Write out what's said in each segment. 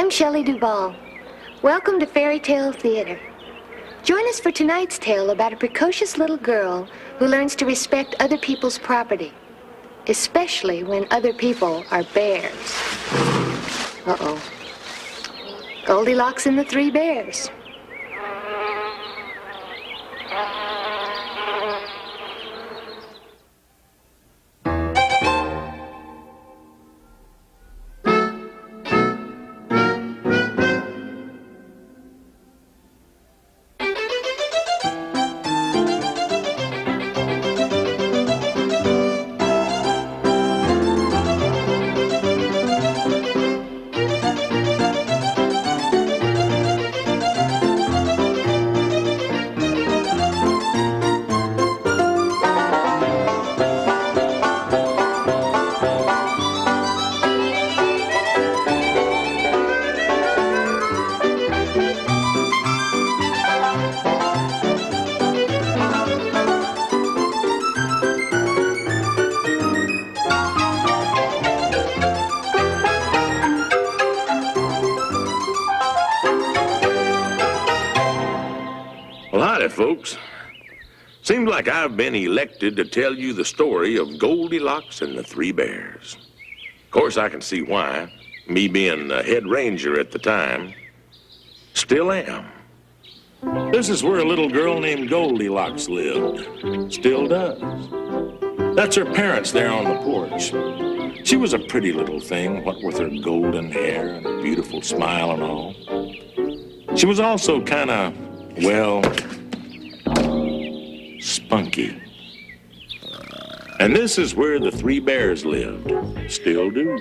I'm Shelley Duvall. Welcome to Fairy Tale Theater. Join us for tonight's tale about a precocious little girl who learns to respect other people's property, especially when other people are bears. Uh-oh. Goldilocks and the Three Bears. Folks, seems like I've been elected to tell you the story of Goldilocks and the Three Bears. Of course, I can see why, me being the head ranger at the time. Still am. This is where a little girl named Goldilocks lived. Still does. That's her parents there on the porch. She was a pretty little thing, what with her golden hair and a beautiful smile and all. She was also kind of, well, spunky. And this is where the Three Bears lived. Still do.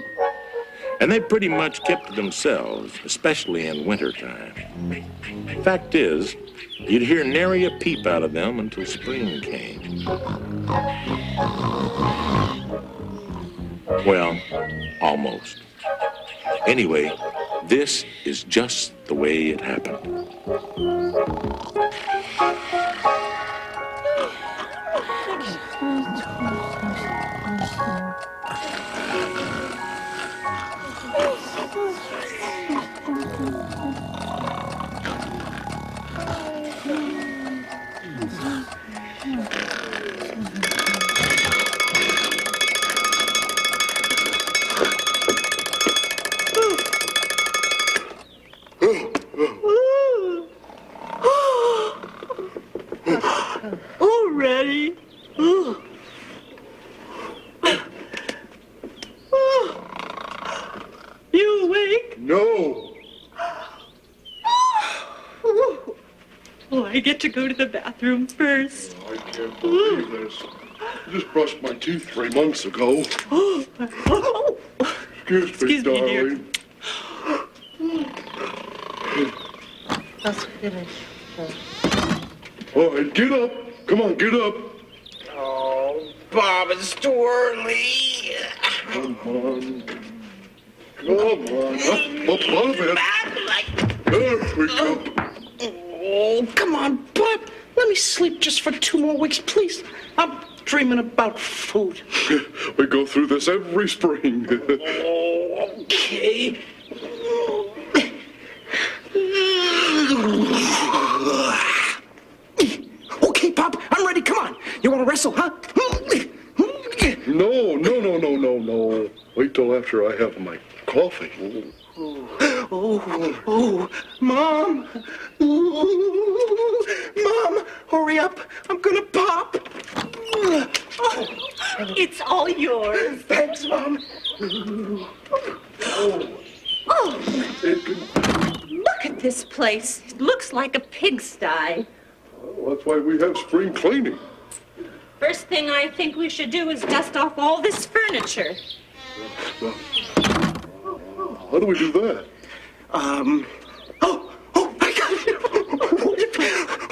And they pretty much kept to themselves, especially in wintertime. Fact is, you'd hear nary a peep out of them until spring came. Well, almost. Anyway, this is just the way it happened. Already? You awake? No. Oh, I get to go to the bathroom first. Oh, I can't believe this. I just brushed my teeth 3 months ago. Excuse me, darling. Let's finish. All right, get up. Come on, get up. Oh, Bob, it's too early. Come on. Come on. Up out of it. There we go. Oh, come on, Bob. Let me sleep just for 2 more weeks, please. I'm dreaming about food. We go through this every spring. Oh, okay. Okay, Pop, I'm ready. Come on. You want to wrestle, huh? No. Wait till after I have my coffee. Oh, Mom. Mom, hurry up. I'm gonna pop. It's all yours. Thanks, Mom. Oh, look at this place. It looks like a pigsty. Well, that's why we have spring cleaning. First thing I think we should do is dust off all this furniture. How do we do that? I got it.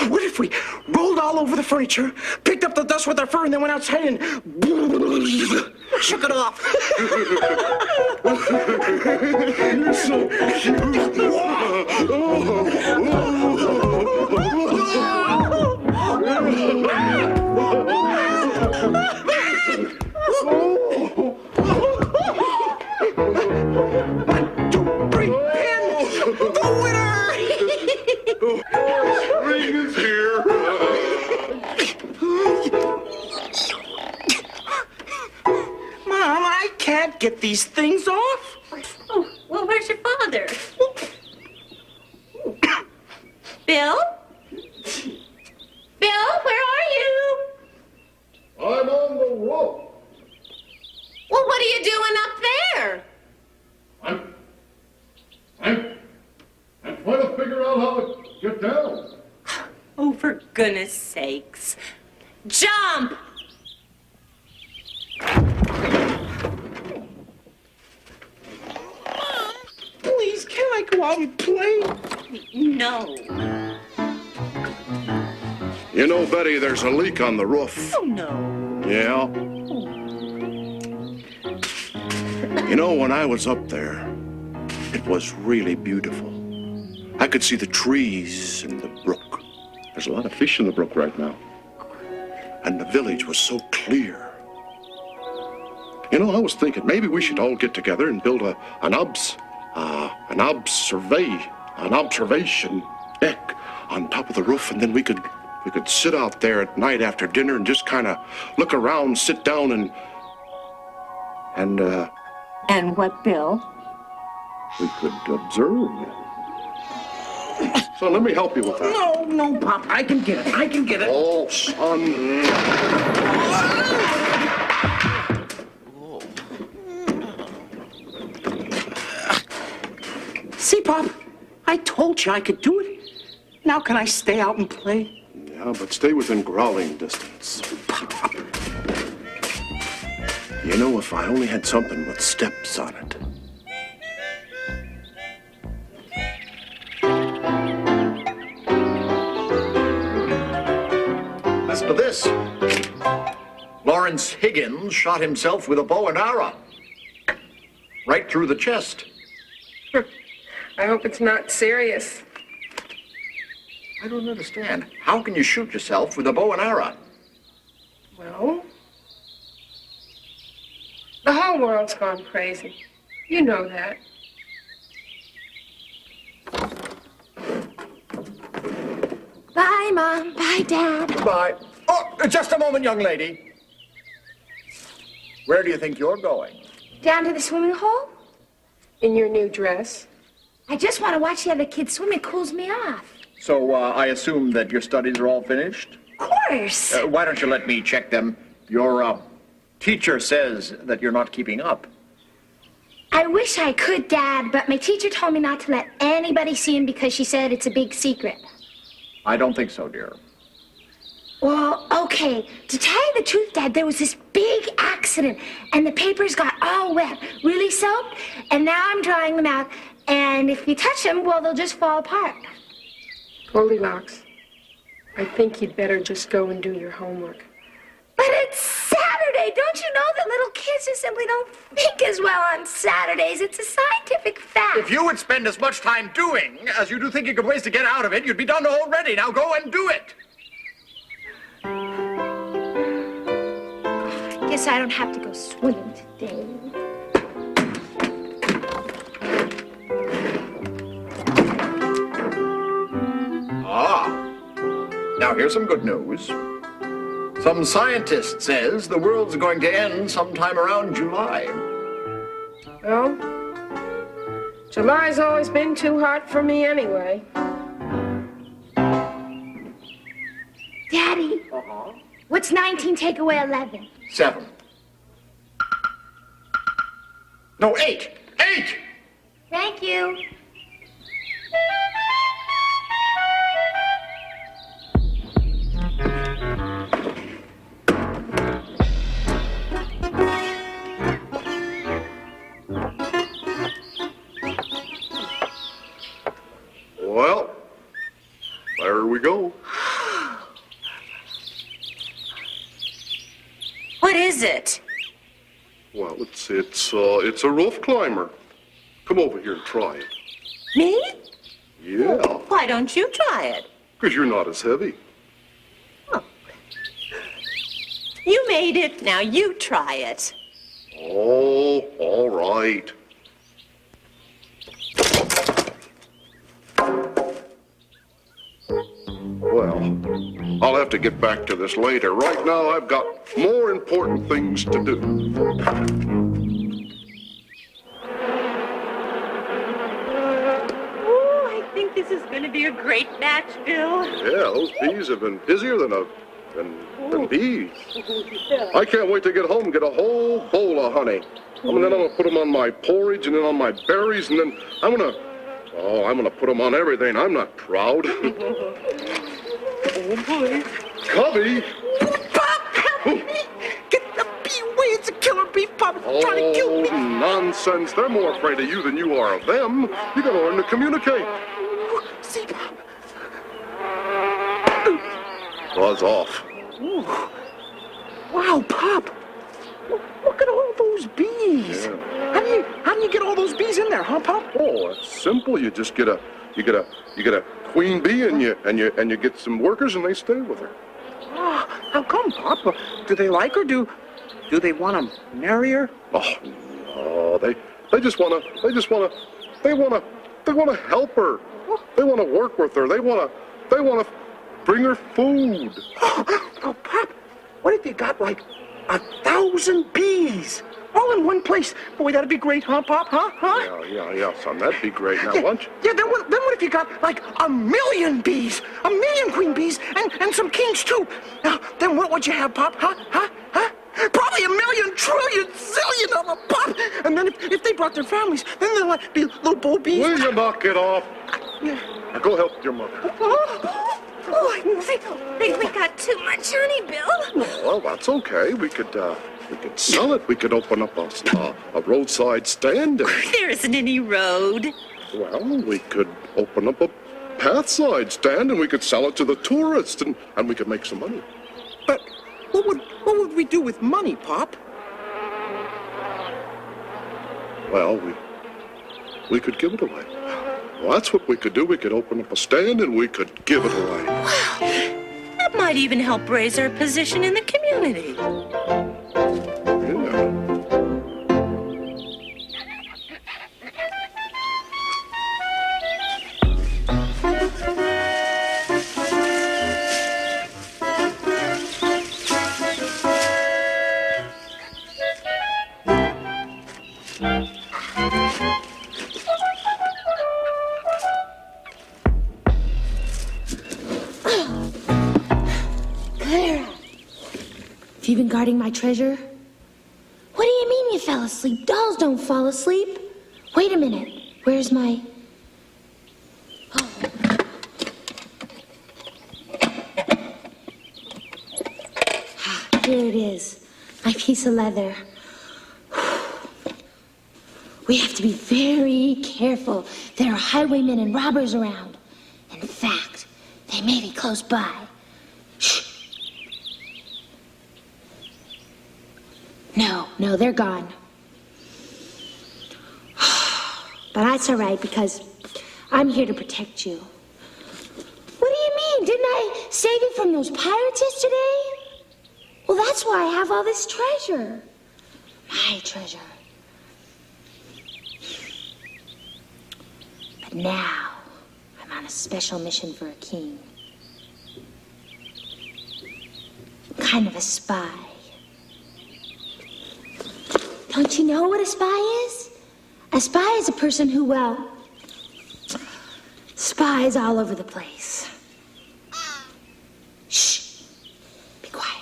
What if we rolled all over the furniture, picked up the dust with our fur, and then went outside and shook it off? You're so off? Oh, well, where's your father? Bill? Bill, where are you? I'm on the roof. Well, what are you doing up there? I'm trying to figure out how to get down. Oh, for goodness sakes. Jump! Please, can I go out and play? No. You know, Betty, there's a leak on the roof. Oh, no. Yeah. You know, when I was up there, it was really beautiful. I could see the trees and the brook. There's a lot of fish in the brook right now. And the village was so clear. You know, I was thinking maybe we should all get together and build an observation deck on top of the roof, and then we could sit out there at night after dinner and just kind of look around, sit down, and And what, Bill? we could observe. So let me help you with that. No, Pop. I can get it. Oh, son. See, Pop? I told you I could do it. Now can I stay out and play? Yeah, but stay within growling distance. Pop. You know, if I only had something with steps on it. Listen to this. Lawrence Higgins shot himself with a bow and arrow. Right through the chest. I hope it's not serious. I don't understand. How can you shoot yourself with a bow and arrow? Well, the whole world's gone crazy. You know that. Bye, Mom. Bye, Dad. Goodbye. Oh, just a moment, young lady. Where do you think you're going? Down to the swimming hole? In your new dress. I just want to watch the other kids swim. It cools me off. So, I assume that your studies are all finished? Of course. Why don't you let me check them? Your, teacher says that you're not keeping up. I wish I could, Dad, but my teacher told me not to let anybody see him because she said it's a big secret. I don't think so, dear. Well, okay. To tell you the truth, Dad, there was this big accident, and the papers got all wet, really soaked, and now I'm drying them out, and if you touch them, well, they'll just fall apart. Goldilocks, I think you'd better just go and do your homework. But it's Saturday. Don't you know that little kids just simply don't think as well on Saturdays? It's a scientific fact. If you would spend as much time doing as you do thinking of ways to get out of it, you'd be done already. Now go and do it. Guess I don't have to go swimming today. Now here's some good news. Some scientist says the world's going to end sometime around July. Well, July's always been too hot for me anyway. Daddy, what's 19 take away 11? 7. No, 8. 8! Thank you. Well, there we go. What is it? Well, it's a roof climber. Come over here and try it. Me? Yeah, Why don't you try it? because you're not as heavy. You made it. Now you try it. Oh, all right. Well, I'll have to get back to this later. Right now, I've got more important things to do. is going to be a great match, Bill. Yeah, those bees have been busier than bees. I can't wait to get home and get a whole bowl of honey. I'm gonna put them on my porridge and then on my berries, and then I'm gonna put them on everything. I'm not proud. Oh, boy. Cubby! Pop, help me! Get the bee away! It's a killer bee, Pop! It's trying to kill me! Nonsense. They're more afraid of you than you are of them. You gotta learn to communicate. See, Pop? Buzz off. Ooh. Wow, Pop! Look at all those bees! Yeah. How do you get all those bees in there, huh, Pop? Oh, it's simple. You just get a queen bee and you get some workers and they stay with her. Oh, how come, Pop? Do they like her? Do they want to marry her? Oh no, they just wanna help her. They wanna work with her. They wanna bring her food. Oh, Pop, what if you got like 1,000 bees all in one place? Boy, that'd be great, huh, Pop? Huh? Yeah, son, that'd be great. Now, lunch. Yeah, then what if you got like 1,000,000 bees? 1,000,000 queen bees and some kings too. Now, then what would you have, Pop? Huh? Probably 1,000,000,000,000,000,000 of them, Pop. And then if they brought their families, then they'll like be little bull bees. Will you knock it off? Yeah. Now go help your mother. Oh, I think we got too much honey, Bill. Well, that's okay. We could sell it. We could open up a roadside stand. There isn't any road. Well, we could open up a pathside stand and we could sell it to the tourists and we could make some money. But what would we do with money, Pop? Well, we could give it away. Well, that's what we could do. We could open up a stand and we could give it away. Wow. That might even help raise our position in the community. Yeah. Have you been guarding my treasure? What do you mean you fell asleep? Dolls don't fall asleep. Wait a minute. Where's my... Oh. Here it is. My piece of leather. We have to be very careful. There are highwaymen and robbers around. In fact, they may be close by. Shh. No, they're gone. But that's all right, because I'm here to protect you. What do you mean? Didn't I save you from those pirates yesterday? Well, that's why I have all this treasure. My treasure. But now, I'm on a special mission for a king. I'm kind of a spy. Don't you know what a spy is? A spy is a person who, well, spies all over the place. Shh. Be quiet.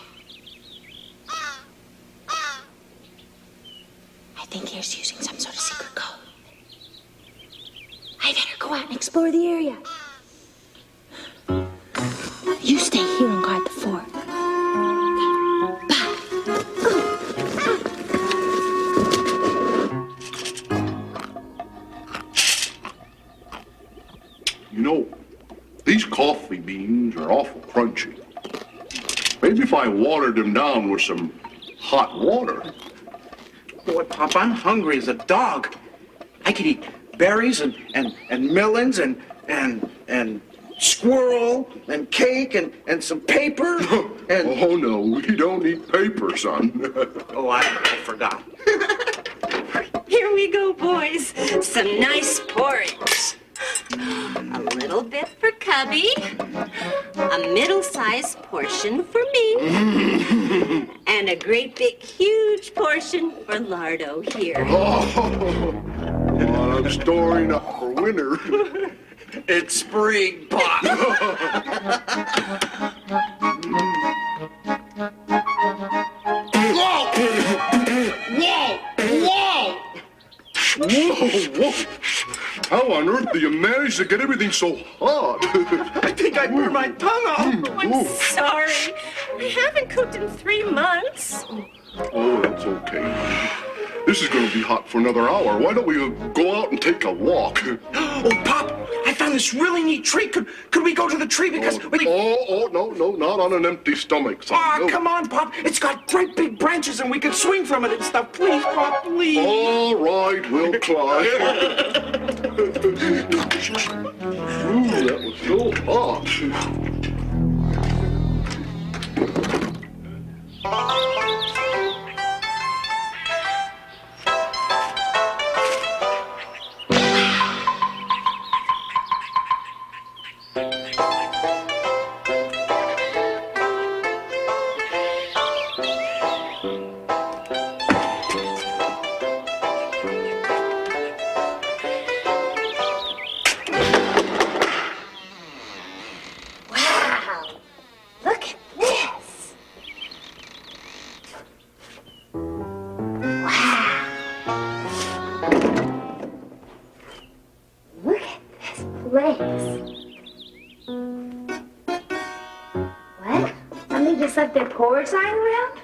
I think he's using some sort of secret code. I better go out and explore the area. You stay here and guard the fort. You know, these coffee beans are awful crunchy. Maybe if I watered them down with some hot water. Boy, Pop, I'm hungry as a dog. I could eat berries and melons and squirrel and cake and some paper and... Oh, no, we don't eat paper, son. Oh, I forgot. Here we go, boys. Some nice porridge. A little bit for Cubby. A middle-sized portion for me. And a great big huge portion for Lardo here. Oh, well, I'm storing up for winter. It's spring, Pop. Whoa! Whoa! Whoa! Whoa! Whoa! How on earth do you manage to get everything so hot? I think I burned my tongue off. I'm sorry. I haven't cooked in 3 months. Oh, that's okay. This is going to be hot for another hour. Why don't we go out and take a walk? Oh, Pop, I found this really neat tree. Could we go to the tree? Because we... No, not on an empty stomach, son. Oh, No. come on, Pop. It's got great big branches and we could swing from it and stuff. Please, Pop, please. All right, we'll climb. Ooh, that was so hot. Wow. Look at this. Wow. Look at this place. What? Somebody just left their porch lying around?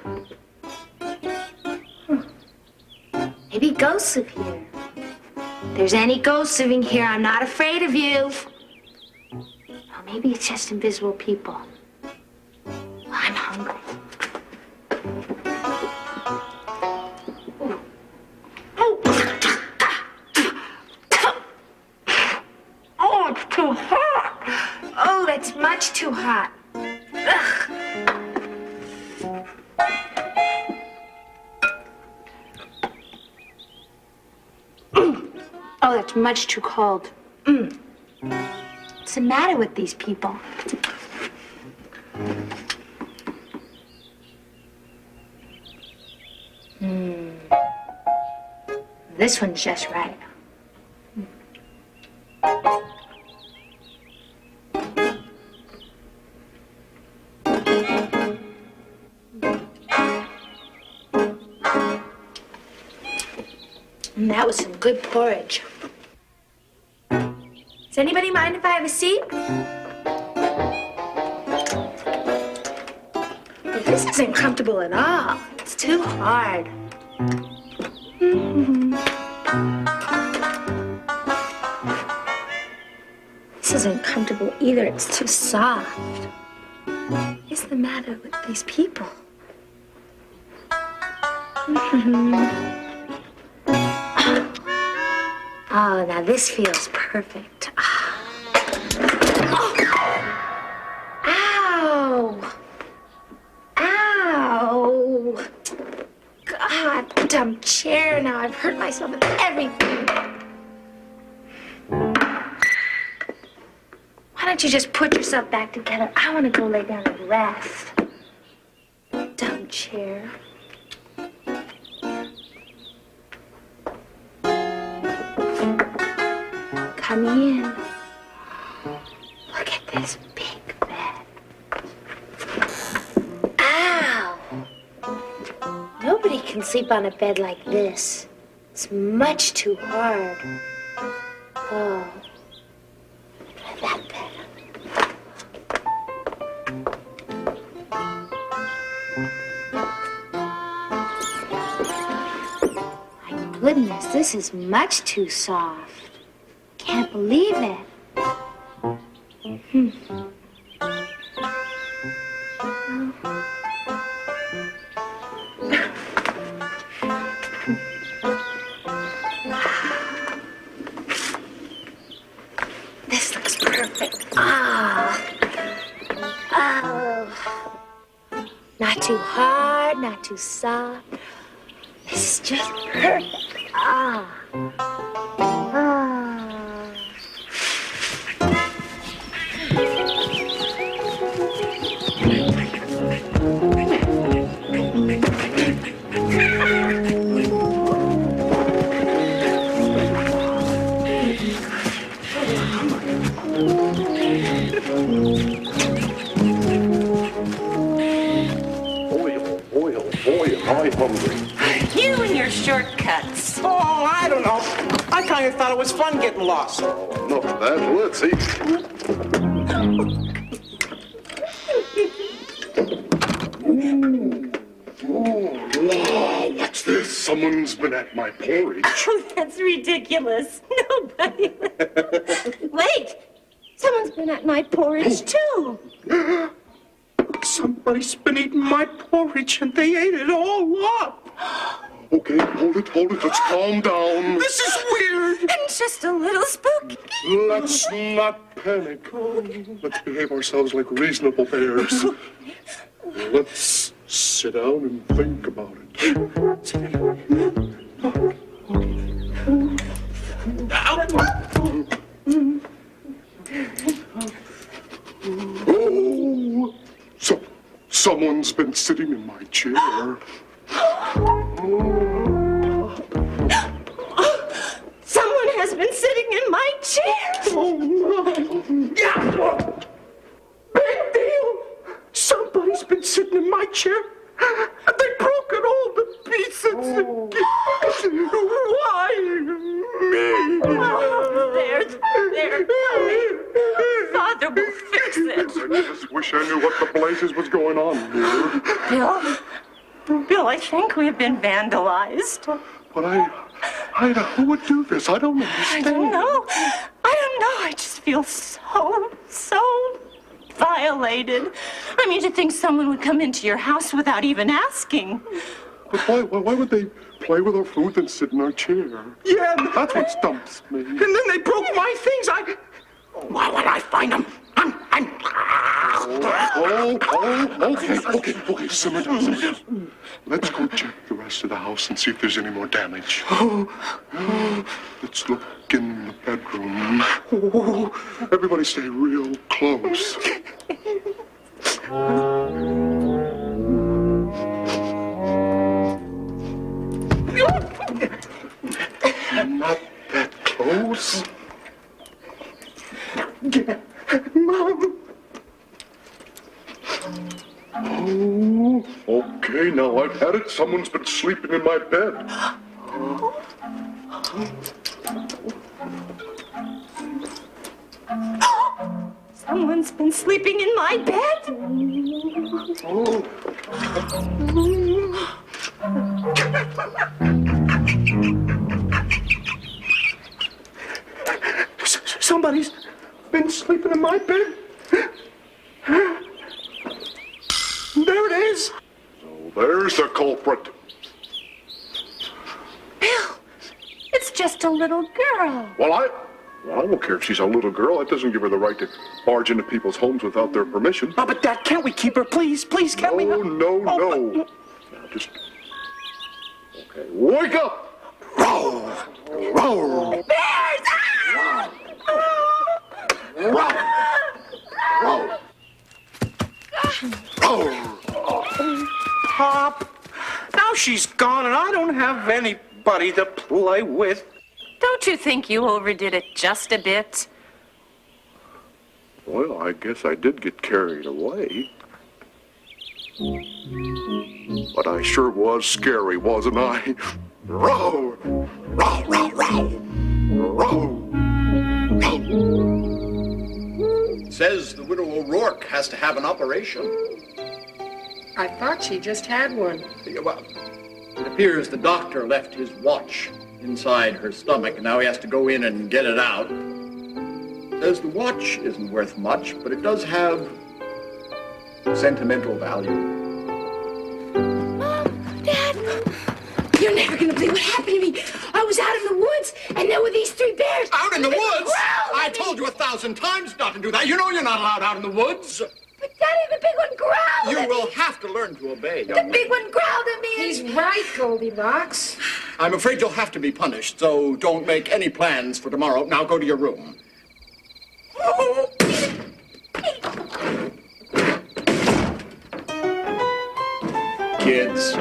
Maybe ghosts live here. If there's any ghosts living here, I'm not afraid of you. Or maybe it's just invisible people. I'm hungry. Oh, it's too hot. Oh, that's much too hot. Ugh. Oh, that's much too cold. What's the matter with these people? This one's just right. That was some good porridge. Does anybody mind if I have a seat? Well, this isn't comfortable at all. It's too hard. This isn't comfortable either. It's too soft. What is the matter with these people? Oh, now this feels perfect. Oh. Ow! Ow! God, dumb chair. Now I've hurt myself with everything. Why don't you just put yourself back together? I want to go lay down and rest. Dumb chair. Come in. Look at this big bed. Ow! Nobody can sleep on a bed like this. It's much too hard. Oh. Try that bed. My goodness, this is much too soft. Can't believe it. This looks perfect. Oh. Not too hard, not too soft. This is just perfect. hungry. You and your shortcuts. Oh, I don't know. I kind of thought it was fun getting lost. Enough of that. Let's eat. Wow, what's this? Someone's been at my porridge. Oh, that's ridiculous. Nobody. Wait. Someone's been at my porridge, too. Somebody's been eating my porridge and they ate it all up. Okay, hold it. Let's calm down. This is weird. And just a little spooky. Let's not panic. Let's behave ourselves like reasonable bears. Let's sit down and think about it. Oh, someone's been sitting in my chair. Someone has been sitting in my chair. Oh, no. Yeah. Big deal. Somebody's been sitting in my chair. And they broke it all to pieces. Why me? Oh, there. Father will fix it. I just wish I knew what the blazes was going on here. Bill, I think we've been vandalized. But Ida, who would do this? I don't understand. I don't know. I just feel so violated. I mean, to think someone would come into your house without even asking. But why would they play with our food and sit in our chair? Yeah, That's what stumps me. and then they broke my things. Why would I find them? Okay, simmer down. Let's go check the rest of the house and see if there's any more damage. Let's look in the bedroom. Everybody stay real close. Not that close. Mom. Oh, okay, now I've had it. Someone's been sleeping in my bed. Someone's been sleeping in my bed? Somebody's been sleeping in my bed. There it is. So there's the culprit. Bill, it's just a little girl. Well, I don't care if she's a little girl. That doesn't give her the right to barge into people's homes without their permission. Oh, but Dad, can't we keep her? Please, can't we? No. Oh, Now, just... Okay, wake up! Row! Bears! Ah! Pop, now she's gone and I don't have anybody to play with. Don't you think you overdid it just a bit? Well, I guess I did get carried away. But I sure was scary, wasn't I? Row! Says the widow O'Rourke has to have an operation. I thought she just had one. Well, it appears the doctor left his watch inside her stomach, and now he has to go in and get it out. Says the watch isn't worth much, but it does have sentimental value. Mom, Dad, you're never gonna believe what happened to me. I was out in the woods, and there were these three bears. Out in the woods? Growled I at me. told you 1,000 times not to do that. You know you're not allowed out in the woods. But Daddy, the big one growled You at will me. have to learn to obey, The young big lady. one growled at me. He's right, Goldilocks. I'm afraid you'll have to be punished, so don't make any plans for tomorrow. Now go to your room. Kids.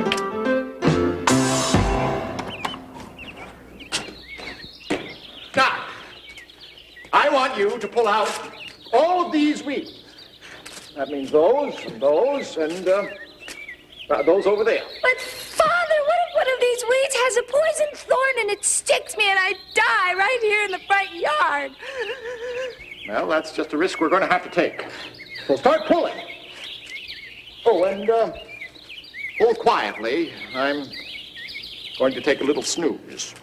Now, I want you to pull out all of these weeds. That means those, and those over there. But Father, these weeds has a poison thorn and it sticks me and I die right here in the front yard. Well, that's just a risk we're going to have to take. So start pulling. Oh, and pull quietly. I'm going to take a little snooze.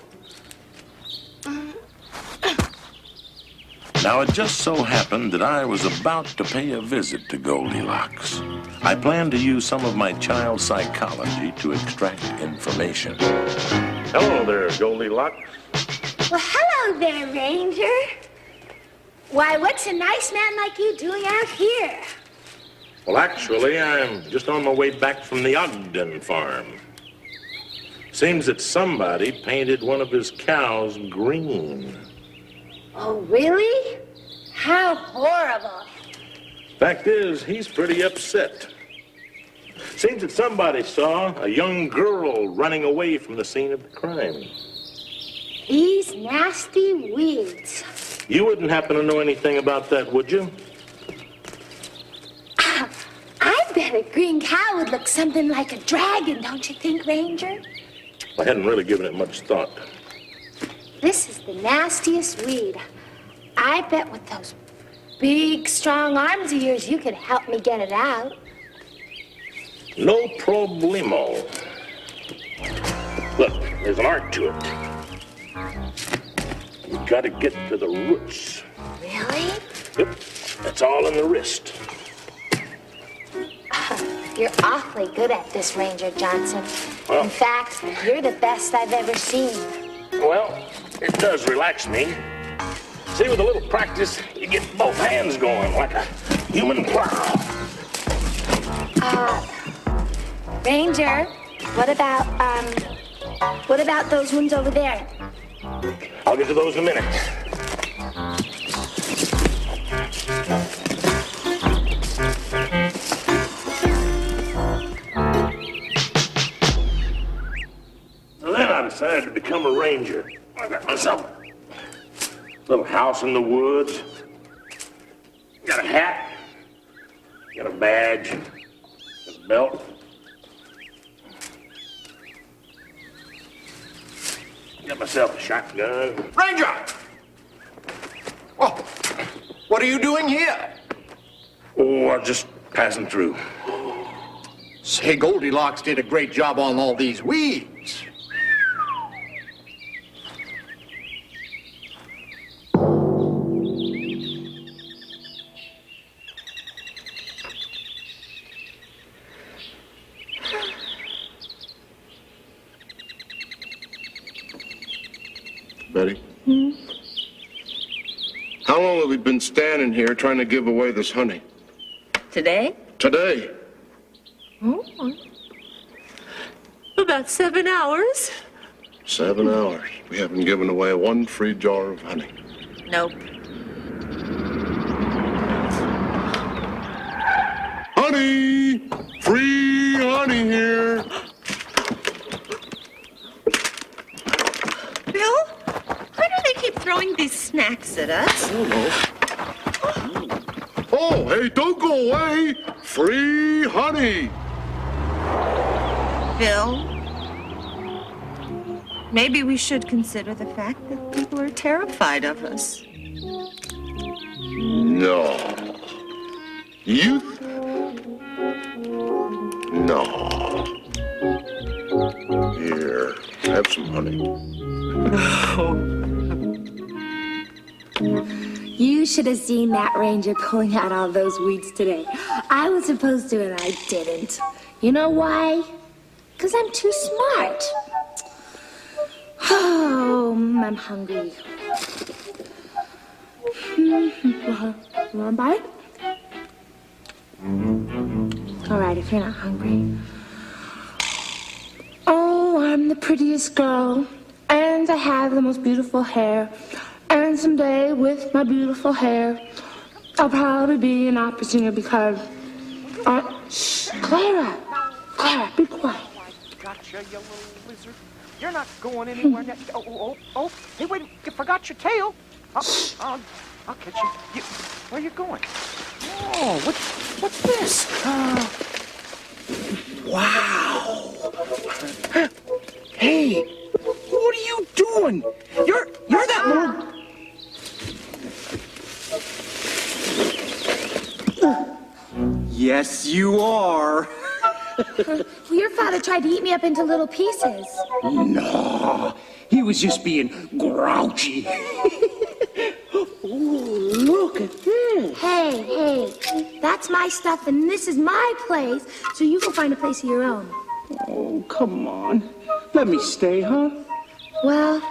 Now, it just so happened that I was about to pay a visit to Goldilocks. I planned to use some of my child psychology to extract information. Hello there, Goldilocks. Well, hello there, Ranger. Why, what's a nice man like you doing out here? Well, actually, I'm just on my way back from the Ogden farm. Seems that somebody painted one of his cows green. Oh, really? How horrible. Fact is, he's pretty upset. Seems that somebody saw a young girl running away from the scene of the crime. These nasty weeds. You wouldn't happen to know anything about that, would you? I bet a green cow would look something like a dragon, don't you think, Ranger? I hadn't really given it much thought. This is the nastiest weed. I bet with those big, strong arms of yours, you could help me get it out. No problemo. Look, there's an art to it. You gotta get to the roots. Really? Yep, that's all in the wrist. You're awfully good at this, Ranger Johnson. Well, in fact, you're the best I've ever seen. Well, it does relax me. See, with a little practice, you get both hands going like a human plow. Ranger, what about those ones over there? I'll get to those in a minute. So then I decided to become a ranger. I got myself a little house in the woods. Got a hat. Got a badge. Got a belt. Got myself a shotgun. Ranger! Oh, what are you doing here? Oh, I'm just passing through. Say, Goldilocks did a great job on all these weeds. Betty? How long have we been standing here trying to give away this honey? Today? Today. Oh, about 7 hours. 7 hours. We haven't given away one free jar of honey. Nope. Honey! Free honey here! Bill, why do they keep throwing these snacks at us? I don't know. Oh, hey, don't go away! Free honey! Bill, maybe we should consider the fact that people are terrified of us. No. Youth? No. Here, have some honey. You should have seen that ranger pulling out all those weeds today. I was supposed to and I didn't. You know why? Because I'm too smart. Oh, I'm hungry. You want a bite? All right, if you're not hungry. Oh, I'm the prettiest girl, and I have the most beautiful hair. And someday, with my beautiful hair, I'll probably be an opera singer because... shh, Clara! Clara, be quiet. Gotcha, you little lizard. You're not going anywhere yet. Oh. Hey, wait, you forgot your tail. I'll catch you. Where are you going? Oh, what's this? Wow. Hey, what are you doing? You're that little... Yes, you are. Well, your father tried to eat me up into little pieces. No, he was just being grouchy. Ooh, look at this. Hey, that's my stuff and this is my place, so you can find a place of your own. Oh, come on. Let me stay, huh? Well,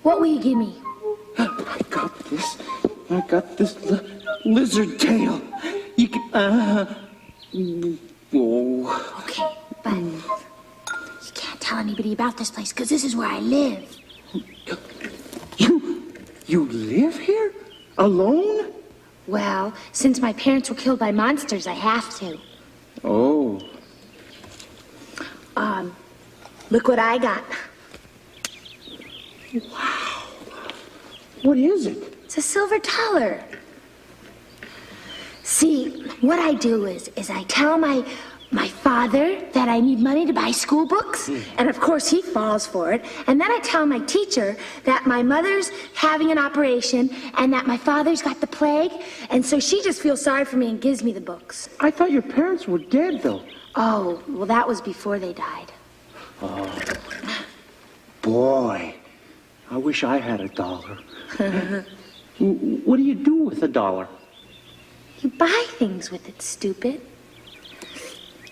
what will you give me? I got this lizard tail. You can, oh. Okay, but you can't tell anybody about this place, because this is where I live. You live here? Alone? Well, since my parents were killed by monsters, I have to. Oh. Look what I got. Wow. What is it? It's a silver dollar. See, what I do is I tell my father that I need money to buy school books, and of course he falls for it. And then I tell my teacher that my mother's having an operation and that my father's got the plague, and so she just feels sorry for me and gives me the books. I thought your parents were dead, though. Oh, well, that was before they died. Oh. Boy, I wish I had $1. What do you do with $1? You buy things with it, stupid.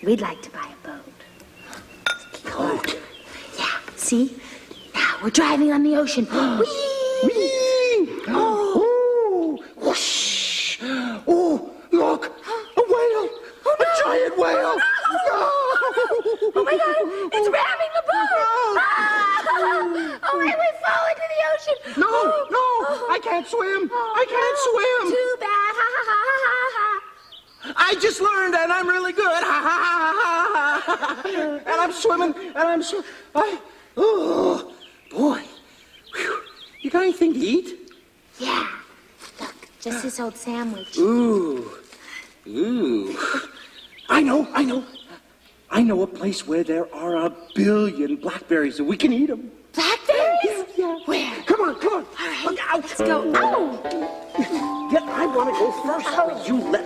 We'd like to buy a boat. Boat? Yeah, see? Now we're driving on the ocean. Whee! Whee! Oh! Whoosh! Oh, look! A whale! Oh, no. A giant whale! No! Oh my God! It's ramming the boat! No! Ah! Oh, wait, we fall into the ocean! No! No! I can't swim! I can't swim! Too bad! Ha ha ha ha ha! I just learned, and I'm really good. Ha ha ha ha ha! And I'm swimming, and I'm oh, boy. Whew. You got anything to eat? Yeah. Look, just this old sandwich. Ooh. I know a place where there are 1 billion blackberries, and we can eat them. Blackberries? Yeah. Where? Come on. All right. Look out. Let's go. Ow! Yeah, I want to go first. Oh. You let...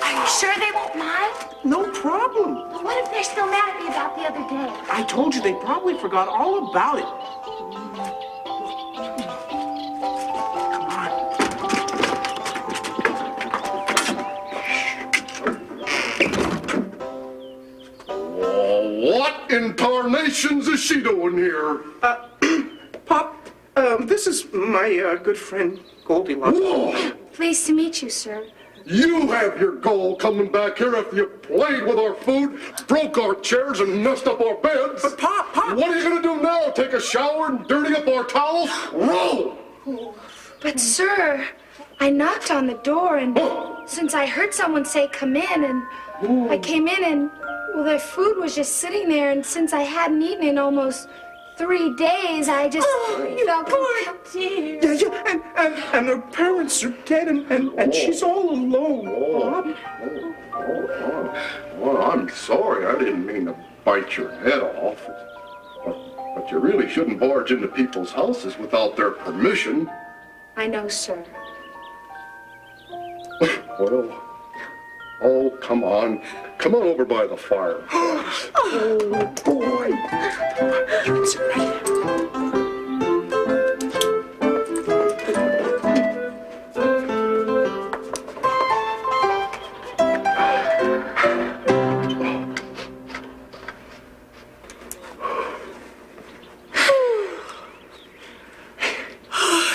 Are you sure they won't mind? No problem. But what if they're still mad at me about the other day? I told you they probably forgot all about it. Come Oh, what in tarnations is she doing here? Pop, this is my good friend Goldilocks. Whoa. Pleased to meet you, sir. You have your goal coming back here after you played with our food, broke our chairs, and messed up our beds. But Pop! What are you going to do now? Take a shower and dirty up our towels? Roll! But, sir, I knocked on the door, and since I heard someone say, come in, and I came in, and, well, their food was just sitting there, and since I hadn't eaten in almost 3 days, I just felt confused. Yeah, and her parents are dead, and she's all alone. Well, I'm sorry. I didn't mean to bite your head off. But you really shouldn't barge into people's houses without their permission. I know, sir. Well, oh, come on. Come on over by the fire. Oh, boy. You can sit right here.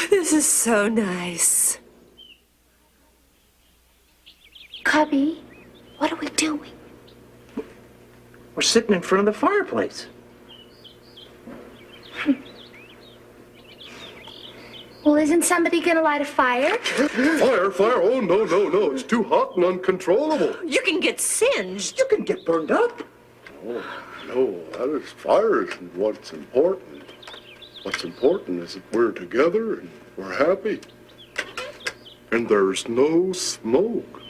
This is so nice. Cubby, what are we doing? We're sitting in front of the fireplace. Well, isn't somebody gonna light a fire? Fire? Oh, no. It's too hot and uncontrollable. You can get singed. You can get burned up. Oh, no, fire isn't what's important. What's important is that we're together and we're happy. And there's no smoke.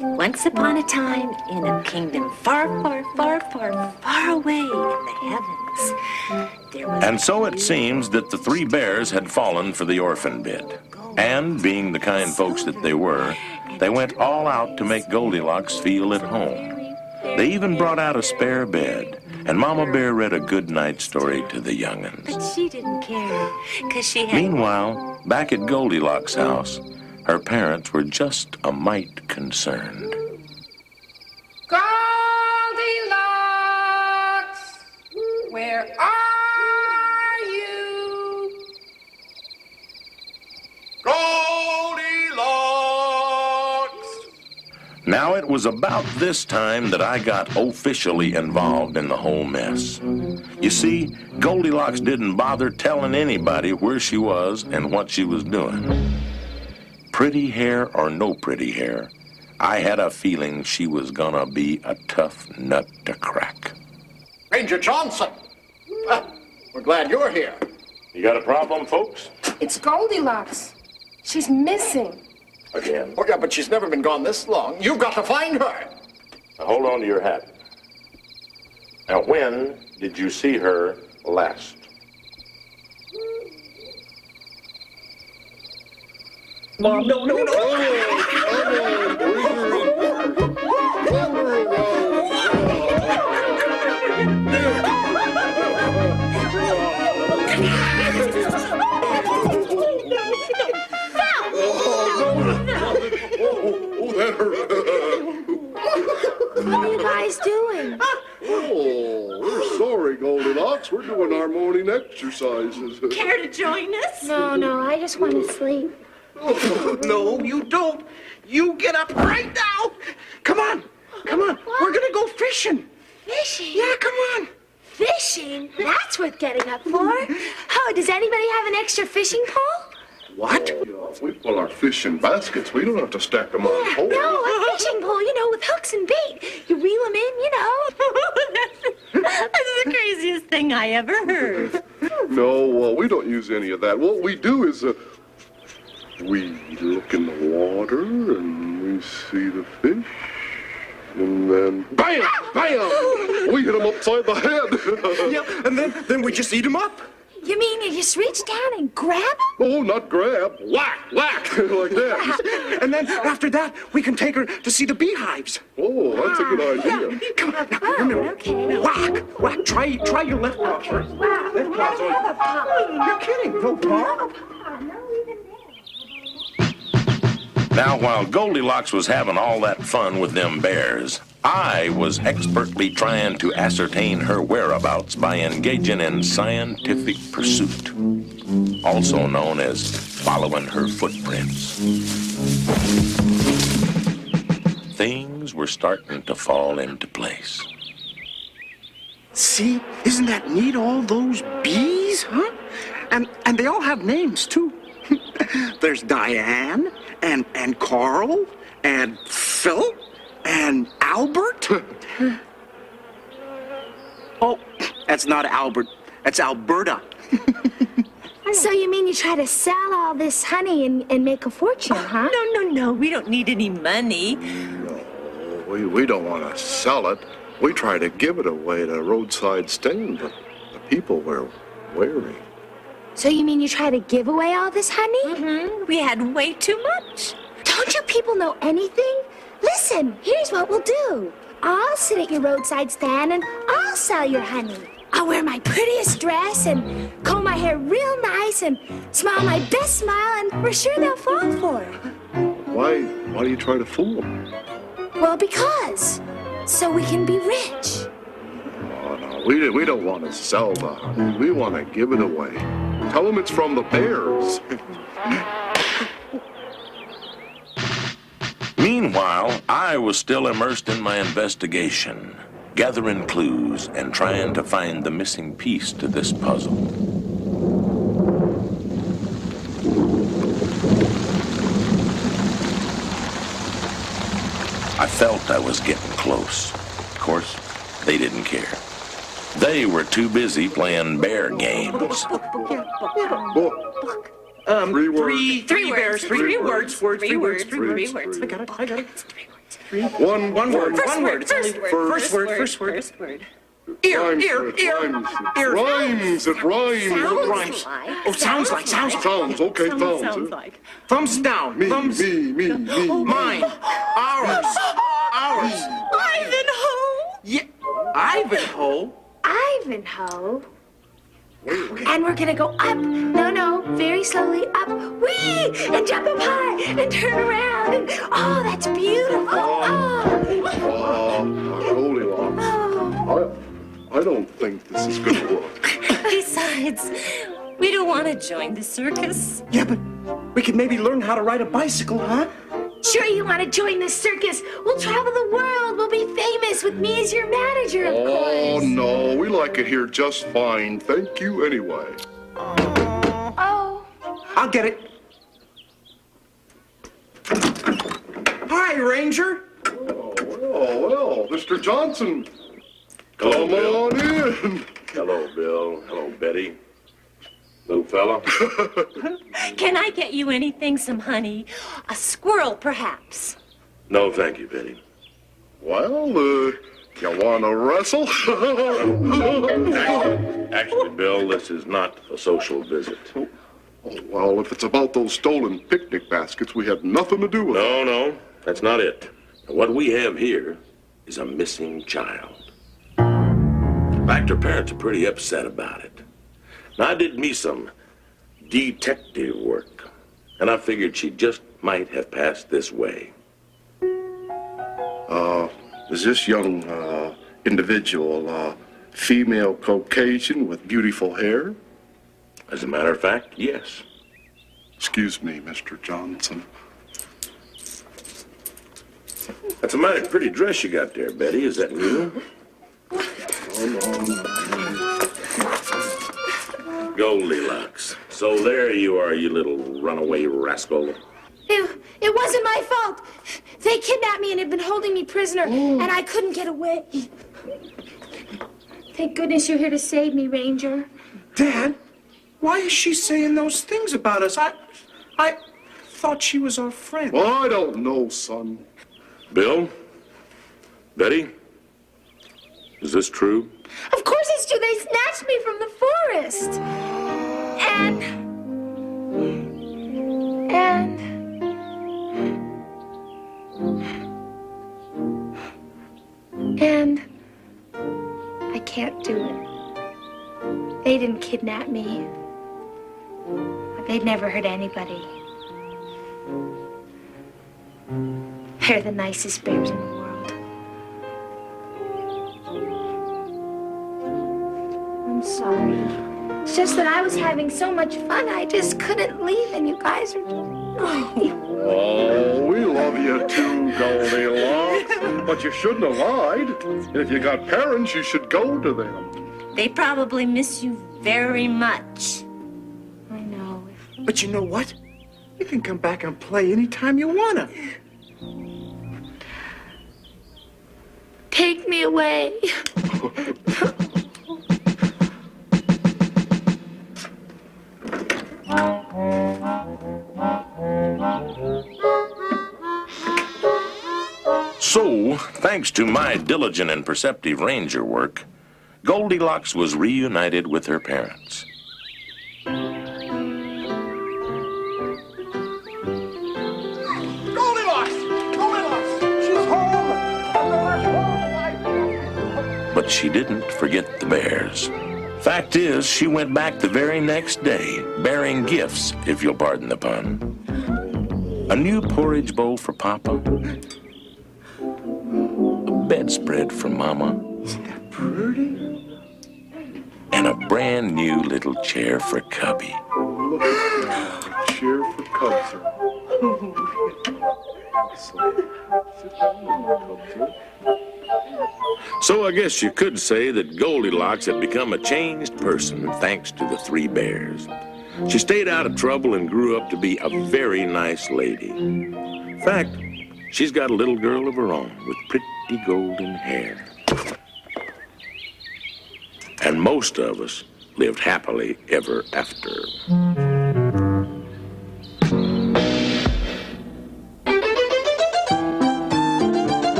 Once upon a time, in a kingdom far, far, far, far, far away in the heavens, there was... And so it seems that the three bears had fallen for the orphan bid. And being the kind folks that they were, they went all out to make Goldilocks feel at home. They even brought out a spare bed, and Mama Bear read a good night story to the young'uns. But she didn't care, because she had... Meanwhile, back at Goldilocks' house, her parents were just a mite concerned. Goldilocks, where are you? Goldilocks! Now it was about this time that I got officially involved in the whole mess. You see, Goldilocks didn't bother telling anybody where she was and what she was doing. Pretty hair or no pretty hair, I had a feeling she was gonna be a tough nut to crack. Ranger Johnson! We're glad you're here. You got a problem, folks? It's Goldilocks. She's missing. Again. Oh, yeah, but she's never been gone this long. You've got to find her. Now hold on to your hat. Now, when did you see her last? Mom, no. What are you guys doing? Oh, we're sorry, Goldilocks. We're doing our morning exercises. Care to join us? No, I just want to sleep. No, you don't. You get up right now. Come on. We're gonna go fishing. Fishing? Yeah, come on. Fishing? That's worth getting up for. Oh, does anybody have an extra fishing pole? What? We pull our fish in baskets. We don't have to stack them on poles. No, a fishing pole, with hooks and bait. You reel them in, That's the craziest thing I ever heard. No, we don't use any of that. What we do is we look in the water and we see the fish. And then, bam! We hit them upside the head. Yeah, and then we just eat them up. You mean you just reach down and grab them? Oh, not grab. Whack! Like that. And then after that, we can take her to see the beehives. Oh, that's a good idea. Come on, now, Oh, remember. okay. Whack. Try your left paw first. Left paw's on. You're kidding. No paw? Now, while Goldilocks was having all that fun with them bears, I was expertly trying to ascertain her whereabouts by engaging in scientific pursuit, also known as following her footprints. Things were starting to fall into place. See? Isn't that neat, all those bees, huh? And they all have names, too. There's Diane, and Carl, and Phil, and Albert. Oh, that's not Albert. That's Alberta. So you mean you try to sell all this honey and make a fortune, huh? No, we don't need any money. No, we don't want to sell it. We try to give it away to roadside stand, but the people were wary. So you mean you try to give away all this honey? Mm-hmm. We had way too much. Don't you people know anything? Listen, here's what we'll do. I'll sit at your roadside stand and I'll sell your honey. I'll wear my prettiest dress and comb my hair real nice and smile my best smile, and we're sure they'll fall for it. Why do you try to fool them? Well, because. So we can be rich. Oh, no, we don't want to sell the honey. We want to give it away. Tell them it's from the bears. Meanwhile, I was still immersed in my investigation, gathering clues and trying to find the missing piece to this puzzle. I felt I was getting close. Of course, they didn't care. They were too busy playing bear games. Three words. Three bears. Three words. Three words. I got it. One word. One word. First word. Ear. Rhymes. It rhymes. Rhymes. Oh, sounds like. Sounds. Okay, sounds. Thumbs down. Me. Mine. Ours. Ivanhoe! Yeah. Ivanhoe. Ivanhoe. And we're gonna go up. No, very slowly up. Whee! And jump up high and turn around. And oh, that's beautiful. Goldilocks. I don't think this is going to work. Besides, we don't want to join the circus. Yeah, but we could maybe learn how to ride a bicycle, huh? Sure, you want to join the circus? We'll travel the world. We'll be famous with me as your manager, of Oh, course. no, we like it here just fine. Thank you anyway. Oh. I'll get it. Hi, Ranger. Well, Mr. Johnson. Hello, Come Bill. on in. Hello, Bill. Hello, Betty. Little fella. Can I get you anything, some honey? A squirrel, perhaps? No, thank you, Betty. Well, you want to wrestle? Actually, Bill, this is not a social visit. Oh, well, if it's about those stolen picnic baskets, we had nothing to do with it. No, that's not it. What we have here is a missing child. In fact, her parents are pretty upset about it. Now, I did me some detective work, and I figured she just might have passed this way. Is this young individual female Caucasian with beautiful hair? As a matter of fact, yes. Excuse me, Mr. Johnson. That's a mighty pretty dress you got there, Betty. Is that new? Goldilocks. So there you are, you little runaway rascal. It wasn't my fault. They kidnapped me and had been holding me prisoner, and I couldn't get away. Thank goodness you're here to save me, Ranger. Dad, why is she saying those things about us? I thought she was our friend. Well, I don't know, son. Bill? Betty? Is this true? Of course it's true. They snatched me from the forest. And I can't do it. They didn't kidnap me. They'd never hurt anybody. They're the nicest bears in the world. I'm sorry. It's just that I was having so much fun, I just couldn't leave, and you guys are just... Oh, we love you too, Goldilocks. But you shouldn't have lied. If you got parents, you should go to them. They probably miss you very much. I know. But you know what? You can come back and play anytime you wanna. Take me away. So, thanks to my diligent and perceptive ranger work, Goldilocks was reunited with her parents. But she didn't forget the bears. Fact is, she went back the very next day, bearing gifts, if you'll pardon the pun. A new porridge bowl for Papa, a bedspread for Mama, Isn't that pretty? and a brand new little chair for Cubby. Look at that. Cheer for Cubs. Sit down, Cubs. So I guess you could say that Goldilocks had become a changed person thanks to the three bears. She stayed out of trouble and grew up to be a very nice lady. In fact, she's got a little girl of her own with pretty golden hair. And most of us lived happily ever after.